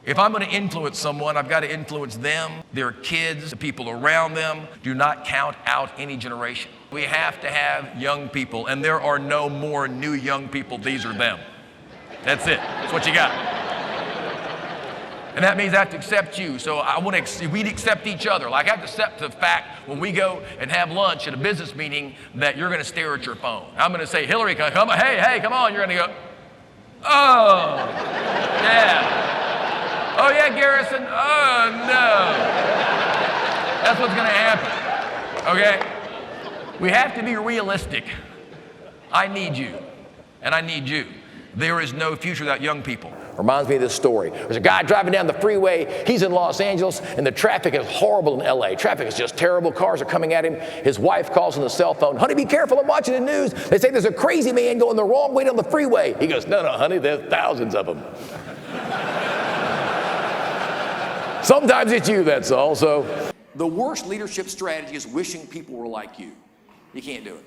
If I'm going to influence someone, I've got to influence them, their kids, the people around them. Do not count out any generation. We have to have young people, and there are no more new young people. These are them. That's it. That's what you got. And that means I have to accept you. So we'd accept each other. Like I have to accept the fact when we go and have lunch at a business meeting that you're going to stare at your phone. I'm going to say, Hillary, come on. Hey, come on. You're going to go, oh, yeah. Oh, yeah, Garrison. Oh, no. That's what's going to happen. Okay? We have to be realistic. I need you, and I need you. There is no future without young people. Reminds me of this story. There's a guy driving down the freeway. He's in Los Angeles, and the traffic is horrible in LA. Traffic is just terrible. Cars are coming at him. His wife calls on the cell phone. Honey, be careful. I'm watching the news. They say there's a crazy man going the wrong way down the freeway. He goes, no, honey, there's thousands of them. Sometimes it's you, that's all. So the worst leadership strategy is wishing people were like you. You can't do it.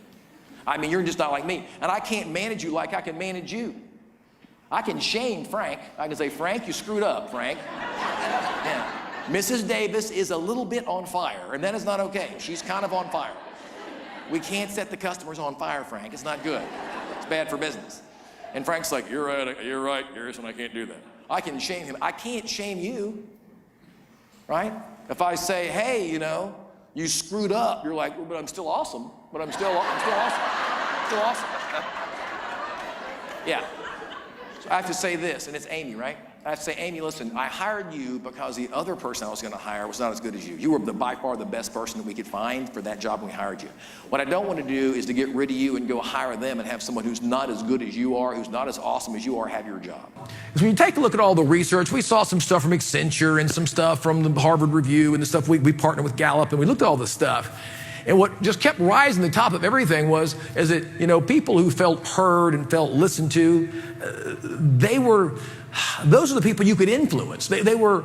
I mean, you're just not like me. And I can't manage you like I can manage you. I can shame Frank. I can say, Frank, you screwed up, Frank. Yeah. Mrs. Davis is a little bit on fire, and that is not okay. She's kind of on fire. We can't set the customers on fire, Frank. It's not good. It's bad for business. And Frank's like, you're right, Garrison, I can't do that. I can shame him. I can't shame you, right? If I say, hey, you screwed up, you're like, well, but I'm still awesome. I'm still awesome. Still awesome. Yeah. So I have to say this, and it's Amy, right? I have to say, Amy, listen, I hired you because the other person I was going to hire was not as good as you. You were by far the best person that we could find for that job when we hired you. What I don't want to do is to get rid of you and go hire them and have someone who's not as good as you are, who's not as awesome as you are, have your job. Because when you take a look at all the research, we saw some stuff from Accenture and some stuff from the Harvard Review and the stuff we partnered with Gallup, and we looked at all this stuff. And what just kept rising to the top of everything was that, people who felt heard and felt listened to, those are the people you could influence. They were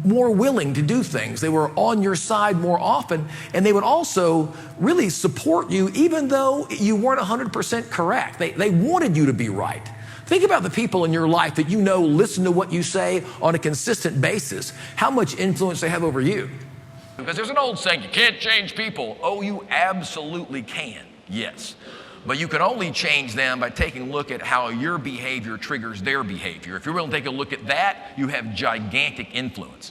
more willing to do things. They were on your side more often, and they would also really support you even though you weren't 100% correct. They wanted you to be right. Think about the people in your life that listen to what you say on a consistent basis, how much influence they have over you. Because there's an old saying, you can't change people. Oh, you absolutely can, yes. But you can only change them by taking a look at how your behavior triggers their behavior. If you're willing to take a look at that, you have gigantic influence.